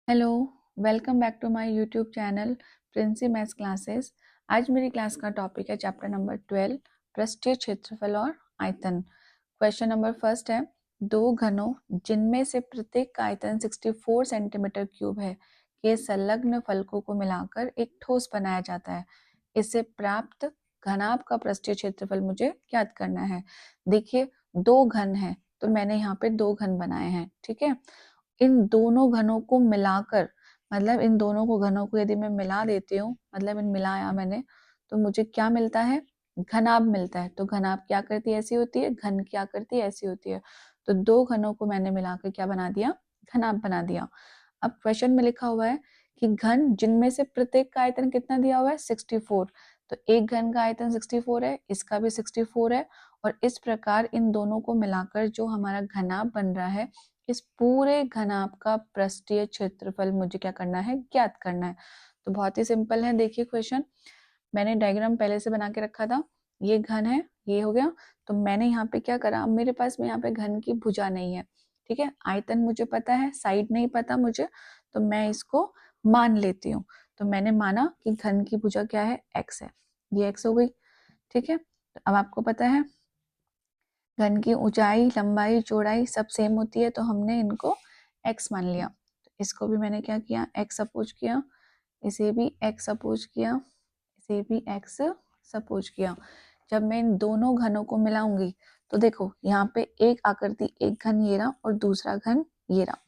Hello, welcome back to my YouTube channel Princy maths classes. आज मेरी class का topic है चैप्टर नंबर 12 पृष्ठीय क्षेत्रफल और आयतन। क्वेश्चन नंबर फर्स्ट है, दो घनों जिनमें से प्रत्येक का आयतन 64 सेंटीमीटर क्यूब है के संलग्न फलकों को मिलाकर एक ठोस बनाया जाता है। इससे प्राप्त घनाभ का पृष्ठीय क्षेत्रफल मुझे ज्ञात करना है। देखिए, दो घन है तो मैंने यहाँ पे दो घन बनाए हैं, ठीक है। इन दोनों घनों को मिलाकर, मतलब इन दोनों को घनों को यदि मैं मिला देती हूँ, मतलब इन मिलाया मैंने, तो मुझे क्या मिलता है? घनाभ मिलता है। तो घनाभ क्या करती है? ऐसी होती है। घन क्या करती है? ऐसी होती है। तो दो घनों को मैंने मिलाकर क्या बना दिया? घनाभ बना दिया। अब क्वेश्चन में लिखा हुआ है कि घन जिनमें से प्रत्येक का आयतन कितना दिया हुआ है? 64। तो एक घन का आयतन 64 है, इसका भी 64 है, और इस प्रकार इन दोनों को मिलाकर जो हमारा घनाभ बन रहा है, इस पूरे घनाभ का पृष्ठीय क्षेत्रफल मुझे क्या करना है? ज्ञात करना है। तो बहुत ही सिंपल है। देखिए क्वेश्चन, मैंने डायग्राम पहले से बना के रखा था। ये घन है, ये हो गया। तो मैंने यहाँ पे क्या करा, मेरे पास में यहाँ पे घन की भुजा नहीं है, ठीक है। आयतन मुझे पता है, साइड नहीं पता मुझे, तो मैं इसको मान लेती हूँ। तो मैंने माना कि घन की भुजा क्या है? x है। ये x हो गई, ठीक है। तो अब आपको पता है घन की ऊंचाई, लंबाई, चौड़ाई सब सेम होती है, तो हमने इनको x मान लिया। तो इसको भी मैंने क्या किया? x सपोज किया, इसे भी x सपोज किया, इसे भी x सपोज किया। जब मैं इन दोनों घनों को मिलाऊंगी तो देखो, यहाँ पे एक आकृति, एक घन ये रहा और दूसरा घन ये रहा।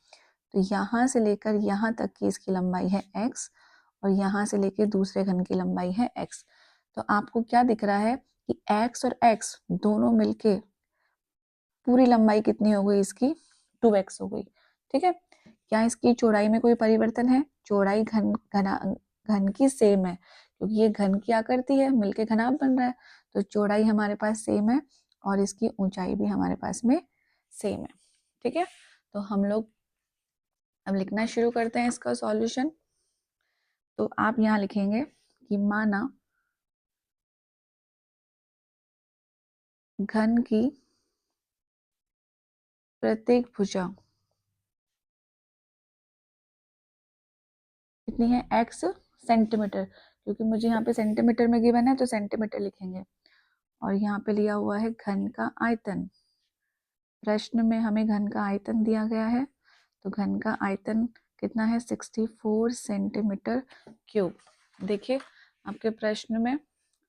तो यहाँ से लेकर यहाँ तक की इसकी लंबाई है x, और यहाँ से लेकर दूसरे घन की लंबाई है x। तो आपको क्या दिख रहा है कि x और x दोनों मिलके पूरी लंबाई कितनी हो गई? इसकी 2x हो गई, ठीक है। क्या इसकी चौड़ाई में कोई परिवर्तन है? चौड़ाई घन की सेम है, क्योंकि ये घन की आकृति है, मिलके घनाभ बन रहा है। तो चौड़ाई हमारे पास सेम है और इसकी ऊंचाई भी हमारे पास में सेम है, ठीक है। तो हम लोग अब लिखना शुरू करते हैं इसका सॉल्यूशन। तो आप यहाँ लिखेंगे कि माना घन की प्रत्येक भुजा कितनी है? x सेंटीमीटर, क्योंकि मुझे यहाँ पे सेंटीमीटर में गिवन है तो सेंटीमीटर लिखेंगे। और यहाँ पे लिया हुआ है घन का आयतन। प्रश्न में हमें घन का आयतन दिया गया है, तो घन का आयतन कितना है? 64 सेंटीमीटर क्यूब। देखिए, आपके प्रश्न में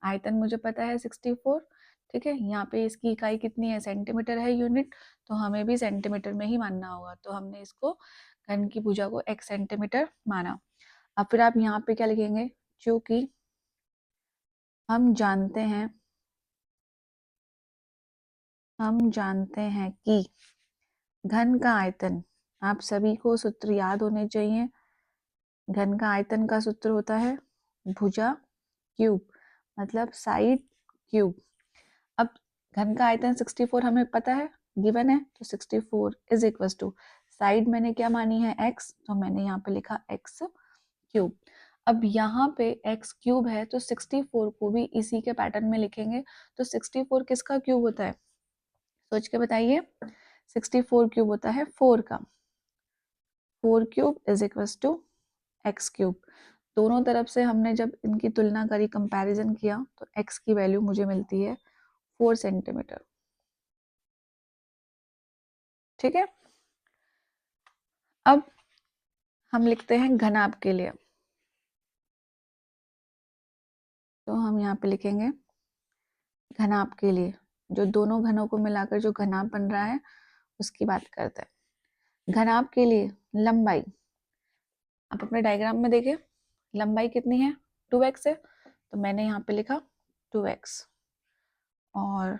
आयतन मुझे पता है 64, ठीक है। यहाँ पे इसकी इकाई कितनी है? सेंटीमीटर है यूनिट, तो हमें भी सेंटीमीटर में ही मानना होगा। तो हमने इसको घन की भुजा को x सेंटीमीटर माना। अब फिर आप यहाँ पे क्या लिखेंगे? क्योंकि हम जानते हैं कि घन का आयतन, आप सभी को सूत्र याद होने चाहिए। घन का आयतन का सूत्र होता है भुजा क्यूब, मतलब साइड क्यूब। अब घन का आयतन 64 हमें पता है, गिवन है, तो 64 इज इक्वल टू साइड मैंने क्या मानी है? x, तो मैंने यहाँ पे लिखा x क्यूब। अब यहाँ पे x क्यूब है तो 64 को भी इसी के पैटर्न में लिखेंगे। तो 64 किसका क्यूब होता है? सोच के बताइए। 64 क्यूब होता है 4 का। 4 cube is equal to x cube. दोनों तरफ से हमने जब इनकी तुलना करी, कंपैरिजन किया, तो x की वैल्यू मुझे मिलती है 4 सेंटीमीटर, ठीक है। अब हम लिखते हैं घनाभ के लिए। तो हम यहाँ पे लिखेंगे घनाभ के लिए, जो दोनों घनों को मिलाकर जो घनाभ बन रहा है उसकी बात करते हैं। घनाभ के लिए लंबाई, आप अपने डायग्राम में देखिए, लंबाई कितनी है? 2x है, तो मैंने यहाँ पे लिखा 2x। और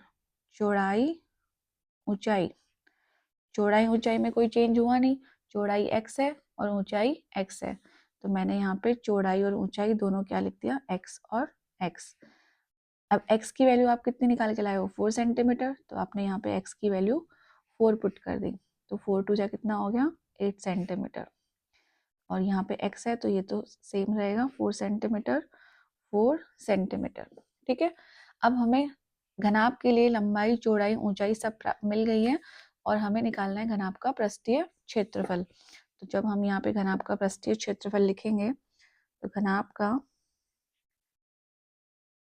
चौड़ाई, ऊंचाई, चौड़ाई ऊंचाई में कोई चेंज हुआ नहीं, चौड़ाई x है और ऊंचाई x है, तो मैंने यहाँ पे चौड़ाई और ऊंचाई दोनों क्या लिख दिया? x और x। अब x की वैल्यू आप कितनी निकाल के लाए हो? 4 सेंटीमीटर, तो आपने यहाँ पे x की वैल्यू 4 पुट कर दी, तो 4 टू जा कितना हो गया? 8 सेंटीमीटर। और यहाँ पे x है तो ये तो सेम रहेगा, 4 सेंटीमीटर, 4 सेंटीमीटर, ठीक है। अब हमें घनाभ के लिए लंबाई, चौड़ाई, ऊंचाई सब मिल गई है, और हमें निकालना है घनाभ का पृष्ठीय क्षेत्रफल। तो जब हम यहाँ पे घनाभ का पृष्ठीय क्षेत्रफल लिखेंगे तो घनाभ का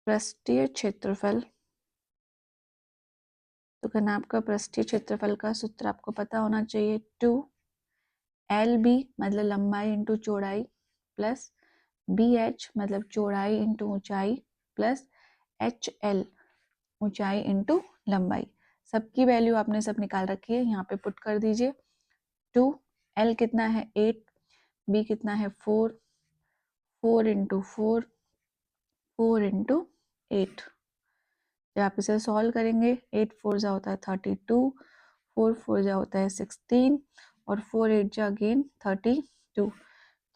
पृष्ठीय क्षेत्रफल, तो घनाभ का पृष्ठीय क्षेत्रफल का सूत्र आपको पता होना चाहिए, 2LB मतलब लंबाई इंटू चौड़ाई प्लस BH मतलब चौड़ाई इंटू ऊंचाई प्लस HL ऊंचाई इंटू लंबाई। सबकी वैल्यू आपने सब निकाल रखी है, यहाँ पे पुट कर दीजिए। 2L कितना है 8, B कितना है 4, 4 इंटू 4, 4 इंटू 8। जब आप इसे सॉल्व करेंगे 8 4 जा होता है 32, 4 4 जा होता है 16 और 4 8 जा अगेन 32।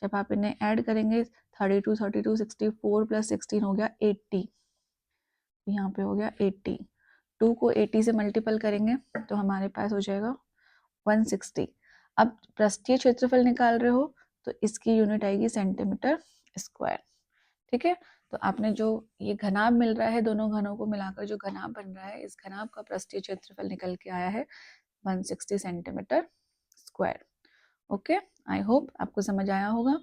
जब आप इन्हें ऐड करेंगे 32 32 64 प्लस 16 हो गया 80, यहाँ पे हो गया 80। 2 को 80 से मल्टीपल करेंगे तो हमारे पास हो जाएगा 160। अब पृष्ठीय क्षेत्रफल निकाल रहे हो तो इसकी यूनिट आएगी सेंटीमीटर स्क्वायर। ठीक है, तो आपने जो ये घनाभ मिल रहा है, दोनों घनों को मिलाकर जो घनाभ बन रहा है, इस घनाभ का पृष्ठीय क्षेत्रफल निकल के आया है 160 centimetre square. Okay, I hope आपको समझ आया होगा।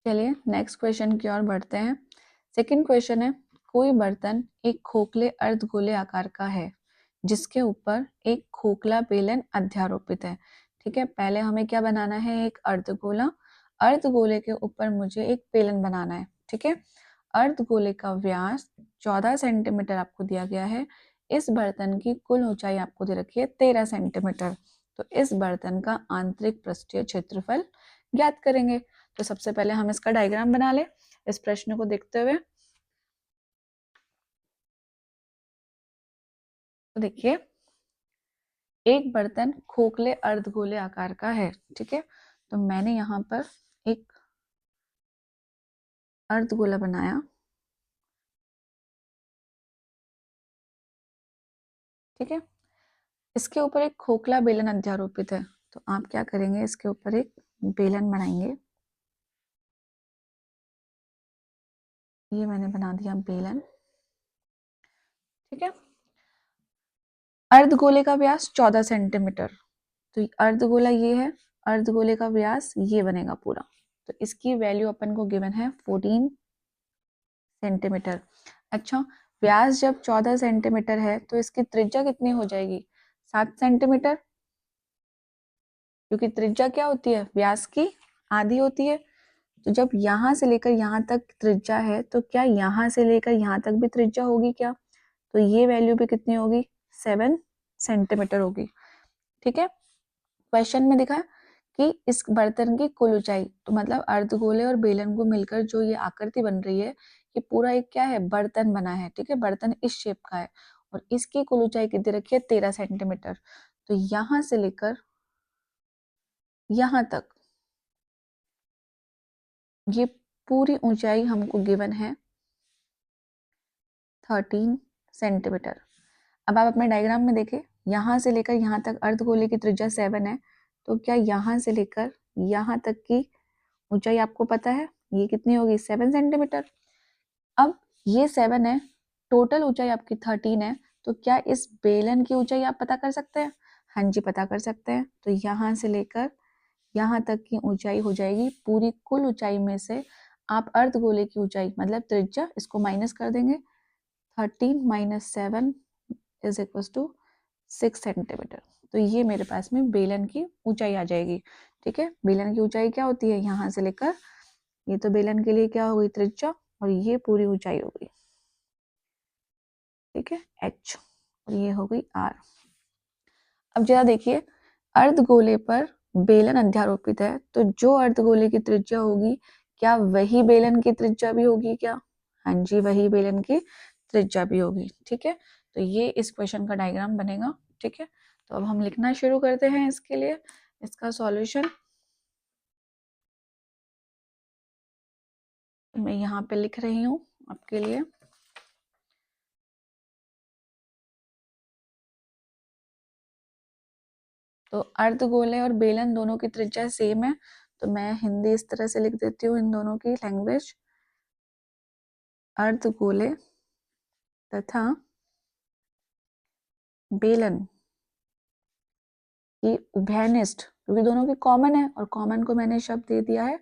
चलिए नेक्स्ट क्वेश्चन की ओर बढ़ते हैं। सेकंड क्वेश्चन है, कोई बर्तन एक खोखले अर्धगोले आकार का है जिसके ऊपर एक खोखला बेलन अध्यारोपित है। ठीक है, पहले हमें क्या बनाना है, एक अर्धगोला। अर्धगोले के ऊपर मुझे एक बेलन बनाना है। ठीक है, अर्धगोले का व्यास 14 सेंटीमीटर आपको दिया गया है। इस बर्तन की कुल ऊंचाई आपको दे रखी है 13 सेंटीमीटर। तो इस बर्तन का आंतरिक पृष्ठीय क्षेत्रफल ज्ञात करेंगे। तो सबसे पहले हम इसका डायग्राम बना ले इस प्रश्न को देखते हुए। तो देखिए, एक बर्तन खोखले अर्धगोले आकार का है। ठीक है, तो मैंने यहाँ पर एक अर्धगोला बनाया। ठीक है, इसके ऊपर एक खोखला बेलन अध्यारोपित है। तो आप क्या करेंगे, इसके ऊपर एक बेलन बनाएंगे। ये मैंने बना दिया बेलन। ठीक है, अर्धगोले का व्यास 14 सेंटीमीटर। तो अर्धगोला ये है, अर्धगोले का व्यास ये बनेगा पूरा। तो इसकी वैल्यू अपन को गिवन है 14 सेंटीमीटर। अच्छा, व्यास जब 14 सेंटीमीटर है तो इसकी त्रिज्या कितनी हो जाएगी, 7 सेंटीमीटर। क्योंकि त्रिज्या क्या होती है, व्यास की आधी होती है। तो जब यहाँ से लेकर यहाँ तक त्रिज्या है तो क्या यहाँ से लेकर यहाँ तक भी त्रिज्या होगी क्या, तो ये वैल्यू भी कितनी होगी, 7 सेंटीमीटर होगी। ठीक है, क्वेश्चन में दिखा कि इस बर्तन की कुल ऊंचाई, तो मतलब अर्धगोले और बेलन को मिलकर जो ये आकृति बन रही है, ये पूरा एक क्या है, बर्तन बना है। ठीक है, बर्तन इस शेप का है और इसकी कुल ऊंचाई कितनी रखी है, 13 सेंटीमीटर। तो यहां से लेकर यहां तक ये पूरी ऊंचाई हमको गिवन है 13 सेंटीमीटर। अब आप अपने डायग्राम में देखें, यहाँ से लेकर यहाँ तक अर्धगोले की त्रिज्या 7 है। तो क्या यहाँ से लेकर यहाँ तक की ऊंचाई आपको पता है ये कितनी होगी, 7 सेंटीमीटर। अब ये 7 है, टोटल ऊंचाई आपकी 13 है। तो क्या इस बेलन की ऊंचाई आप पता कर सकते हैं, हाँ जी पता कर सकते हैं। तो यहाँ से लेकर यहाँ तक की ऊंचाई हो जाएगी, पूरी कुल ऊंचाई में से आप अर्धगोले की ऊंचाई मतलब त्रिज्या इसको माइनस कर देंगे। 13 minus 7 is equal to 6 centimetre. तो ये मेरे पास में बेलन की ऊंचाई आ जाएगी। ठीक है, बेलन की ऊंचाई क्या होती है, यहाँ से लेकर ये तो बेलन के लिए क्या हो गई, त्रिज्या, और ये पूरी ऊंचाई हो गई। ठीक है, h, और ये हो गई r। अब जरा देखिए, अर्धगोले पर बेलन अध्यारोपित है, तो जो अर्धगोले की त्रिज्या होगी क्या वही बेलन की त्रिज्या भी होगी क्या, हाँ जी वही बेलन की त्रिज्या भी होगी। ठीक है, तो ये इस क्वेश्चन का डायग्राम बनेगा। ठीक है, तो अब हम लिखना शुरू करते हैं इसके लिए इसका सॉल्यूशन। मैं यहाँ पे लिख रही हूँ आपके लिए। तो अर्धगोले और बेलन दोनों की त्रिज्या सेम है, तो मैं हिंदी इस तरह से लिख देती हूँ इन दोनों की लैंग्वेज। अर्धगोले तथा बेलन की उभयनिष्ठ, क्योंकि दोनों की कॉमन है और कॉमन को मैंने शब्द दे दिया है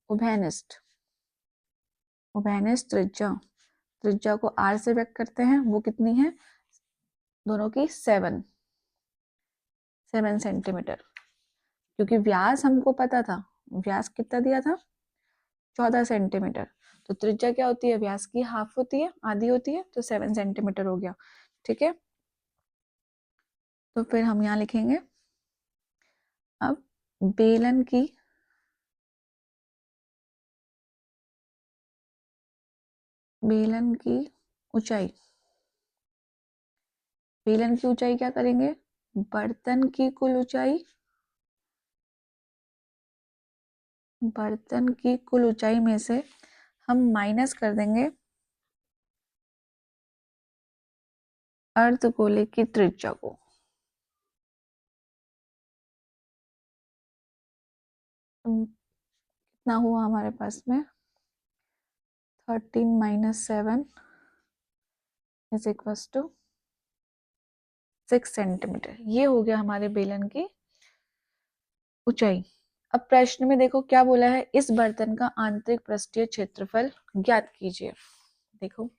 उभयनिष्ठ। उभयनिष्ठ त्रिज्या, त्रिज्या को r से व्यक्त करते हैं, वो कितनी है दोनों की 7 सेंटीमीटर। क्योंकि व्यास हमको पता था, व्यास कितना दिया था 14 सेंटीमीटर, तो त्रिज्या क्या होती है व्यास की हाफ होती है, आधी होती है, तो 7 सेंटीमीटर हो गया। ठीक है, तो फिर हम यहाँ लिखेंगे अब बेलन की ऊंचाई, बेलन की ऊंचाई क्या करेंगे, बर्तन की कुल ऊंचाई, बर्तन की कुल ऊंचाई में से हम माइनस कर देंगे अर्धगोले की त्रिज्या को। कितना हुआ हमारे पास में 13 - 7 इज इक्वल टू 6 सेंटीमीटर। ये हो गया हमारे बेलन की ऊंचाई। अब प्रश्न में देखो क्या बोला है, इस बर्तन का आंतरिक पृष्ठीय क्षेत्रफल ज्ञात कीजिए। देखो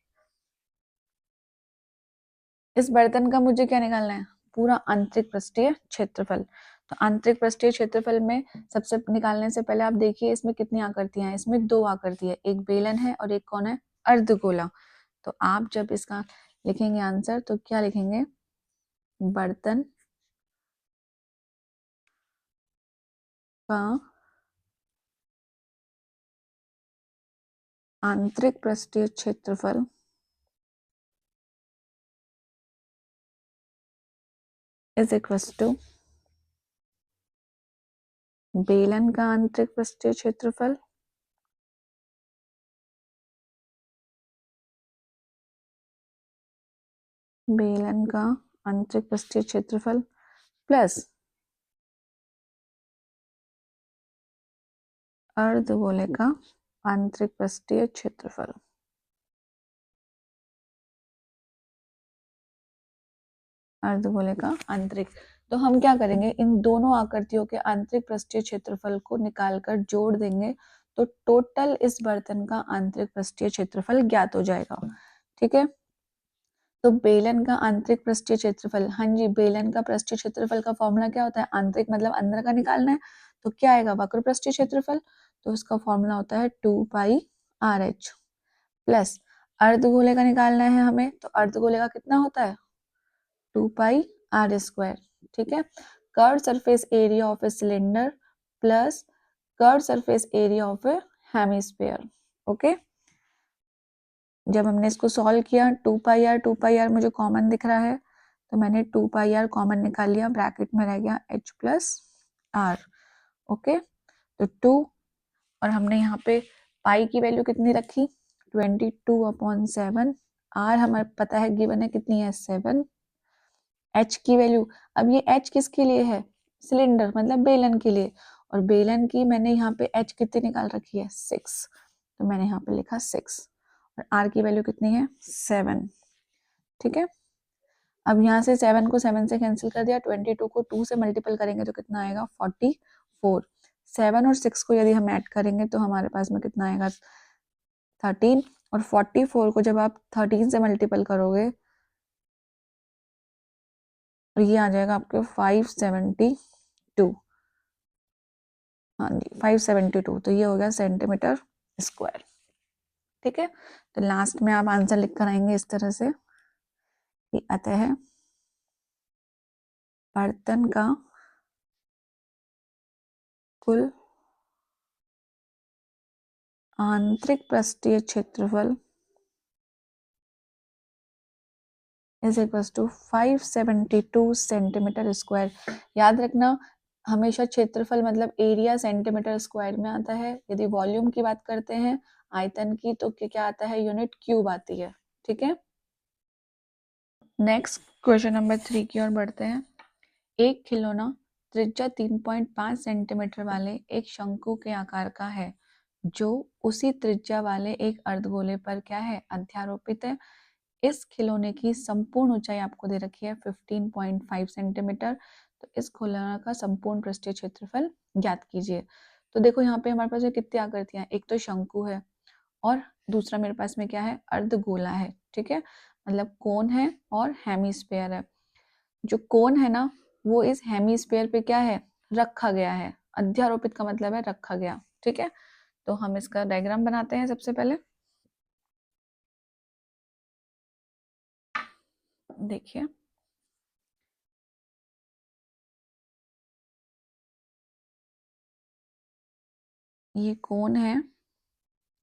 इस बर्तन का मुझे क्या निकालना है, पूरा आंतरिक पृष्ठीय क्षेत्रफल। तो आंतरिक पृष्ठीय क्षेत्रफल में सबसे निकालने से पहले आप देखिए इसमें कितनी आकृतियां हैं, इसमें 2 आकृति है, एक बेलन है और एक कौन है अर्धगोला। तो आप जब इसका लिखेंगे आंसर तो क्या लिखेंगे, बर्तन का आंतरिक पृष्ठीय क्षेत्रफल इज इक्वल टू बेलन का आंतरिक पृष्ठीय क्षेत्रफल बेलन का आंतरिक पृष्ठीय क्षेत्रफल प्लस अर्धगोले का आंतरिक पृष्ठीय क्षेत्रफल। अर्धगोले का आंतरिक, तो हम क्या करेंगे इन दोनों आकृतियों के आंतरिक पृष्ठीय क्षेत्रफल को निकालकर जोड़ देंगे, तो टोटल इस बर्तन का आंतरिक पृष्ठीय क्षेत्रफल ज्ञात हो जाएगा। ठीक है, तो बेलन का आंतरिक पृष्ठीय क्षेत्रफल, हाँ जी बेलन का पृष्ठीय क्षेत्रफल का फॉर्मूला क्या होता है, आंतरिक मतलब अंदर का निकालना है, तो क्या आएगा वक्र पृष्ठीय क्षेत्रफल, तो उसका फॉर्मूला होता है 2πr/h प्लस अर्धगोले का निकालना है हमें, तो अर्धगोले का कितना होता है 2πr²। ठीक है, curve surface area of a cylinder plus curve surface area of A hemisphere. Okay, जब हमने इसको सॉल्व किया 2πr मुझे कॉमन दिख रहा है, तो मैंने 2πr कॉमन निकाल लिया, ब्रैकेट में रह गया h+r। ओके, तो 2 और हमने यहाँ पे पाई की वैल्यू कितनी रखी 22/7, r हमारे पता है गिवन है कितनी है 7, h की वैल्यू, अब ये h किसके लिए है सिलेंडर मतलब बेलन के लिए, और बेलन की मैंने यहाँ पे h कितनी निकाल रखी है 6, तो मैंने यहाँ पे लिखा 6 और r की वैल्यू कितनी है 7। ठीक है, अब यहाँ से 7 को 7 से कैंसिल कर दिया, 22 को 2 से मल्टीपल करेंगे तो कितना आएगा 44, 7 और 6 को यदि हम ऐड करेंगे तो हमारे पास में कितना आएगा 13, और 44 को जब आप 13 से मल्टीपल करोगे तो ये आ जाएगा आपके 572, हाँ जी 572, तो ये हो गया सेंटीमीटर स्क्वायर। ठीक है, तो लास्ट में आप आंसर लिख कर आएंगे इस तरह से कि अतः बर्तन का कुल आंतरिक पृष्ठीय क्षेत्रफल is equal to 572 centimetre square. याद रखना हमेशा क्षेत्रफल मतलब एरिया सेंटीमीटर स्क्वायर में आता है, यदि वॉल्यूम की बात करते हैं आयतन की तो क्या आता है यूनिट क्यूब आती है। ठीक है, नेक्स्ट क्वेश्चन नंबर 3 की ओर बढ़ते हैं। एक खिलौना त्रिज्या 3.5 सेंटीमीटर वाले एक शंकु के आकार का है जो उसी त्रिज्या वाले एक अर्धगोले पर क्या है, अध्यारोपित है। इस खिलौने की संपूर्ण ऊंचाई आपको दे रखी है 15.5 सेंटीमीटर। तो इस खिलौने का संपूर्ण पृष्ठीय क्षेत्रफल ज्ञात कीजिए। तो देखो यहाँ पे हमारे पास ये कितनी आकृतियां हैं, एक तो शंकु है और दूसरा मेरे पास में क्या है, अर्धगोला है। ठीक है, मतलब कोन है और हेमिस्फीयर है। जो कोन है ना, वो इस हेमिस्फीयर पे क्या है, रखा गया है। अध्यारोपित का मतलब है रखा गया। ठीक है, तो हम इसका डायग्राम बनाते हैं सबसे पहले। देखिए, ये कोन है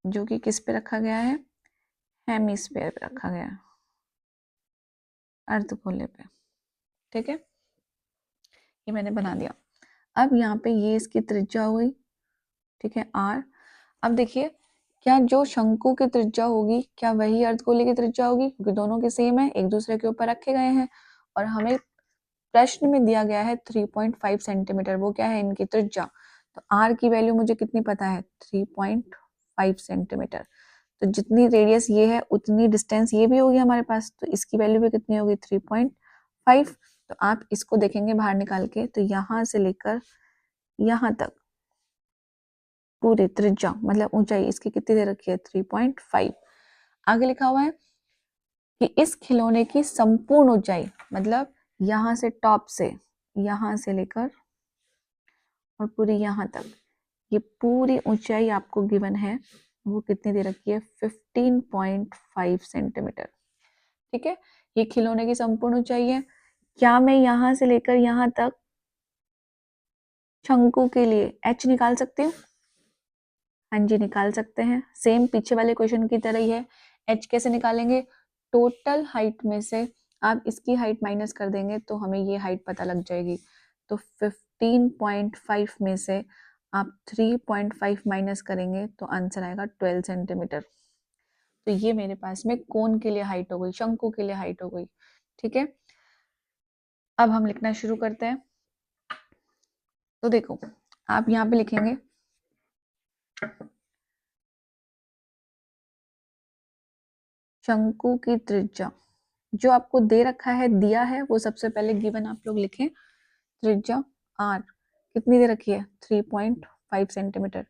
जो कि किस पे रखा गया है, हेमिस्फीयर पे रखा गया है, अर्धगोले पे। ठीक है, ये मैंने बना दिया। अब यहाँ पे ये इसकी त्रिज्या हुई, ठीक है, r। अब देखिए, क्या जो शंकु की त्रिज्या होगी क्या वही अर्धगोले की त्रिज्या होगी, क्योंकि दोनों के सेम है, एक दूसरे के ऊपर रखे गए हैं। और हमें प्रश्न में दिया गया है 3.5 सेंटीमीटर, वो क्या है, इनकी त्रिज्या। तो r की वैल्यू मुझे कितनी पता है, 3.5 सेंटीमीटर। तो जितनी रेडियस ये है उतनी डिस्टेंस ये भी होगी हमारे पास, तो इसकी वैल्यू भी कितनी होगी, 3.5। तो आप इसको देखेंगे बाहर निकाल के, तो यहाँ से लेकर यहाँ तक पूरी त्रिज्या मतलब ऊंचाई इसकी कितनी दे रखी है, 3.5। आगे लिखा हुआ है कि इस खिलौने की संपूर्ण ऊंचाई, मतलब यहाँ से टॉप से, यहाँ से लेकर और पूरी यहाँ तक, ये पूरी ऊंचाई आपको गिवन है, वो कितनी दे रखी है, 15.5 सेंटीमीटर। ठीक है, ये खिलौने की संपूर्ण ऊंचाई है। क्या मैं यहाँ से लेकर यहाँ तक शंकु के लिए h निकाल सकती हूँ? हाँ जी, निकाल सकते हैं। सेम पीछे वाले क्वेश्चन की तरह ही है। h कैसे निकालेंगे, टोटल हाइट में से आप इसकी हाइट माइनस कर देंगे तो हमें ये हाइट पता लग जाएगी। तो 15.5 में से आप 3.5 माइनस करेंगे तो आंसर आएगा 12 सेंटीमीटर। तो ये मेरे पास में कोन के लिए हाइट हो गई, शंकु के लिए हाइट हो गई। ठीक है, अब हम लिखना शुरू करते हैं। तो देखो, आप यहाँ पे लिखेंगे शंकु की त्रिज्या, जो आपको दे रखा है, दिया है, वो सबसे पहले गिवन आप लोग लिखें। त्रिज्या r कितनी दे रखी है, 3.5 सेंटीमीटर।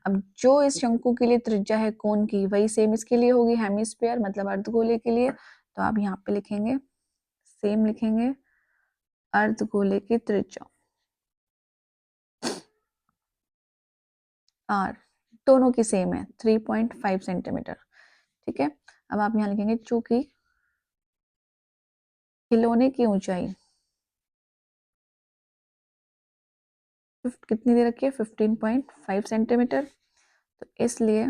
अब जो इस शंकु के लिए त्रिज्या है कोन की, वही सेम इसके लिए होगी, हेमिस्फीयर मतलब अर्धगोले के लिए। तो आप यहाँ पे लिखेंगे, सेम लिखेंगे, अर्धगोले की त्रिज्या r, दोनों की सेम है 3.5 सेंटीमीटर। ठीक है, अब आप यहाँ लिखेंगे चूंकि खिलौने की ऊंचाई कितनी दे रखी है, 15.5 सेंटीमीटर, तो इसलिए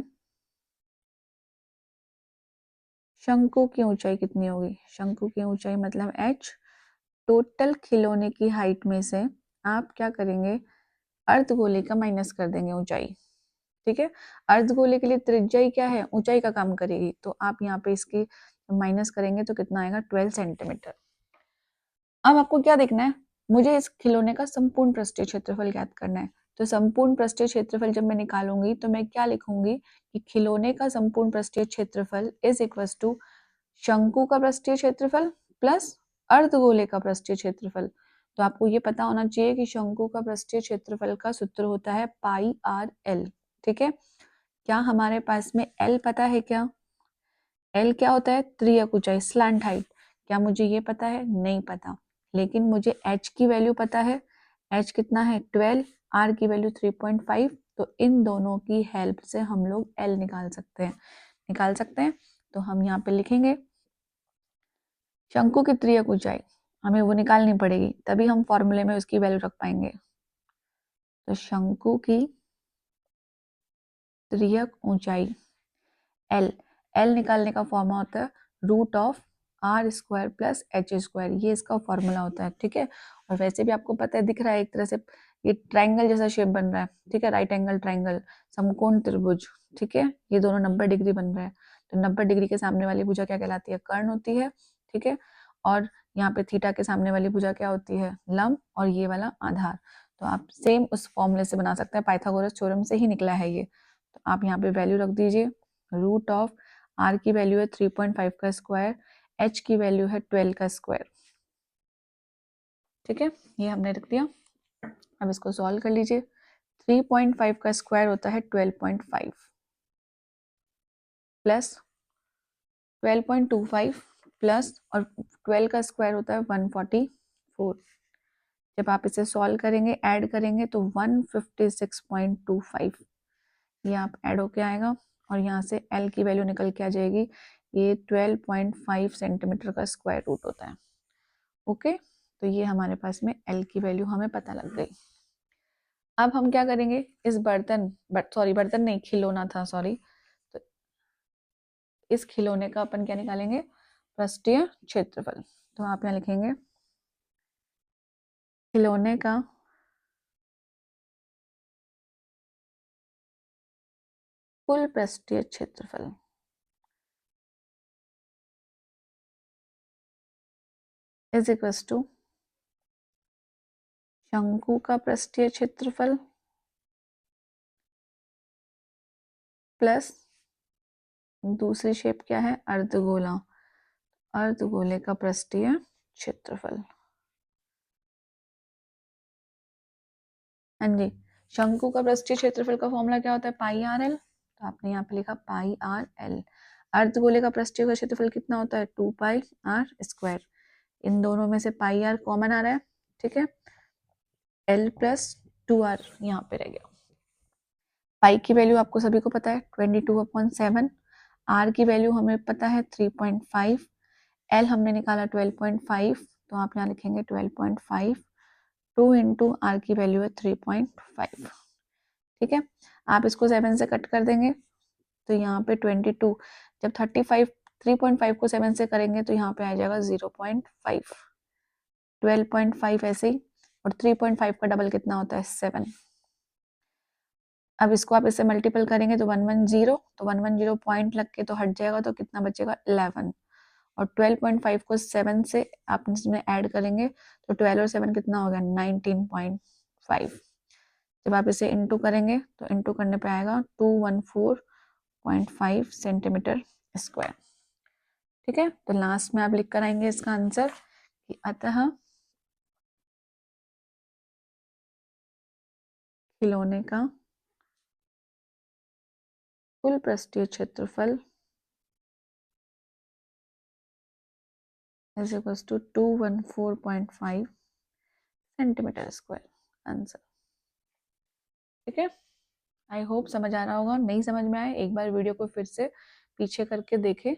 शंकु की ऊंचाई कितनी होगी, शंकु की ऊंचाई मतलब h, टोटल खिलौने की हाइट में से आप क्या करेंगे, अर्धगोले का माइनस कर देंगे ऊंचाई। ठीक है, अर्धगोले के लिए त्रिज्या ही क्या है, ऊंचाई का काम करेगी। तो आप यहाँ पे इसकी माइनस करेंगे तो कितना आएगा, 12 सेंटीमीटर। अब आपको क्या देखना है, मुझे इस खिलौने का संपूर्ण पृष्ठीय क्षेत्रफल ज्ञात करना है। तो संपूर्ण पृष्ठीय क्षेत्रफल जब मैं निकालूंगी तो मैं क्या लिखूंगी कि खिलौने का संपूर्ण पृष्ठीय क्षेत्रफल इज इक्वल टू शंकु का पृष्ठीय क्षेत्रफल प्लस अर्धगोले का पृष्ठीय क्षेत्रफल। तो आपको ये पता होना चाहिए कि शंकु का पृष्ठीय क्षेत्रफल का सूत्र होता है पाई आर एल। ठीक है, क्या हमारे पास में एल पता है क्या, एल क्या होता है, त्रियक ऊंचाई, स्लैंट हाइट। क्या मुझे ये पता है, नहीं पता, लेकिन मुझे h की वैल्यू पता है। h कितना है, 12, r की वैल्यू 3.5। तो इन दोनों की हेल्प से हम लोग l निकाल सकते हैं, तो हम यहाँ पे लिखेंगे शंकु की त्रियक ऊंचाई, हमें वो निकालनी पड़ेगी, तभी हम फॉर्मूले में उसकी वैल्यू रख पाएंगे। तो शंकु की त्रियक ऊंचाई L, L निकालने का फॉर्मूला होता है root of R square plus H square, ये इसका फॉर्मूला होता है। ठीक है, और वैसे भी आपको पता है, दिख रहा है एक तरह से ये ट्रायंगल जैसा शेप बन रहा है। ठीक है, राइट एंगल ट्रायंगल, समकोण त्रिभुज। ठीक है, ये दोनों 90 डिग्री बन रहा है। तो 90 डिग्री के सामने वाली भुजा क्या कहलाती है, कर्ण होती है। ठीक है, और यहाँ पे थीटा के सामने वाली भुजा क्या होती है, लंब, और ये वाला आधार। तो आप सेम उस फॉर्मूले से बना सकते हैं, पाइथागोरस थ्योरम से ही निकला है ये। तो आप यहाँ पे वैल्यू रख दीजिए, रूट ऑफ r की वैल्यू है 3.5 का स्क्वायर, h की वैल्यू है 12 का स्क्वायर। ठीक है, ये हमने रख दिया। अब इसको सॉल्व कर लीजिए। 3.5 का स्क्वायर होता है 12.5 प्लस 12.25 प्लस और 12 का स्क्वायर होता है 144। जब आप इसे सॉल्व करेंगे, ऐड करेंगे तो 156.25 ये आप ऐड होके आएगा और यहाँ से L की वैल्यू निकल के आ जाएगी। ये 12.5 सेंटीमीटर का स्क्वायर रूट होता है। ओके, तो ये हमारे पास में L की वैल्यू हमें पता लग गई। अब हम क्या करेंगे, इस बर्तन नहीं, खिलौना था, सॉरी। तो इस खिलौने का अपन क्या निकालेंगे, पृष्ठीय क्षेत्रफल। तो आप यहाँ लिखेंगे खिलौने का कुल पृष्ठीय क्षेत्रफल इज इक्वल टू शंकु का पृष्ठीय क्षेत्रफल प्लस दूसरी शेप क्या है, अर्धगोला, अर्धगोले का पृष्ठीय क्षेत्रफल। हाँ जी, शंकु का पृष्ठीय क्षेत्रफल का फॉर्मूला क्या होता है, पाई आर एल। तो आपने यहाँ पे लिखा पाई आर एल। अर्धगोले का पृष्ठीय का क्षेत्रफल कितना होता है, 2 पाई आर स्क्वायर। इन दोनों में से पाई आर कॉमन आ रहा है, ठीक है, एल प्लस 2 आर यहाँ पे रह गया। पाई की वैल्यू आपको सभी को पता है 22/7, आर की वैल्यू हमें पता है 3.5, एल हमने निकाला 12.5, तो आप यहाँ लिखेंगे 12.5, 2 इंटू आर की वैल्यू है 3.5। ठीक है, आप इसको 7 से कट कर देंगे तो यहाँ पे 22, जब 35 3.5 को 7 से करेंगे तो यहाँ पे आ जाएगा 0.5, 12.5 ऐसे ही, और 3.5 का डबल कितना होता है, 7। अब इसको आप इससे मल्टीपल करेंगे तो 110, तो 110 पॉइंट लग के तो हट जाएगा, तो कितना बचेगा, 11। और 12.5 को 7 से आप इसमें ऐड करेंगे तो 12 और 7 कितना हो गया, 19.5। जब आप इसे इंटू करेंगे तो इंटू करने पे आएगा 214.5 सेंटीमीटर स्क्वायर। ठीक है, तो लास्ट में आप लिख कर आएंगे इसका आंसर कि अतः खिलौने का कुल पृष्ठीय क्षेत्रफल is equals to 214.5 centimetre square answer. ठीक है, आई होप समझ आ रहा होगा। नहीं समझ में आए, एक बार वीडियो को फिर से पीछे करके देखें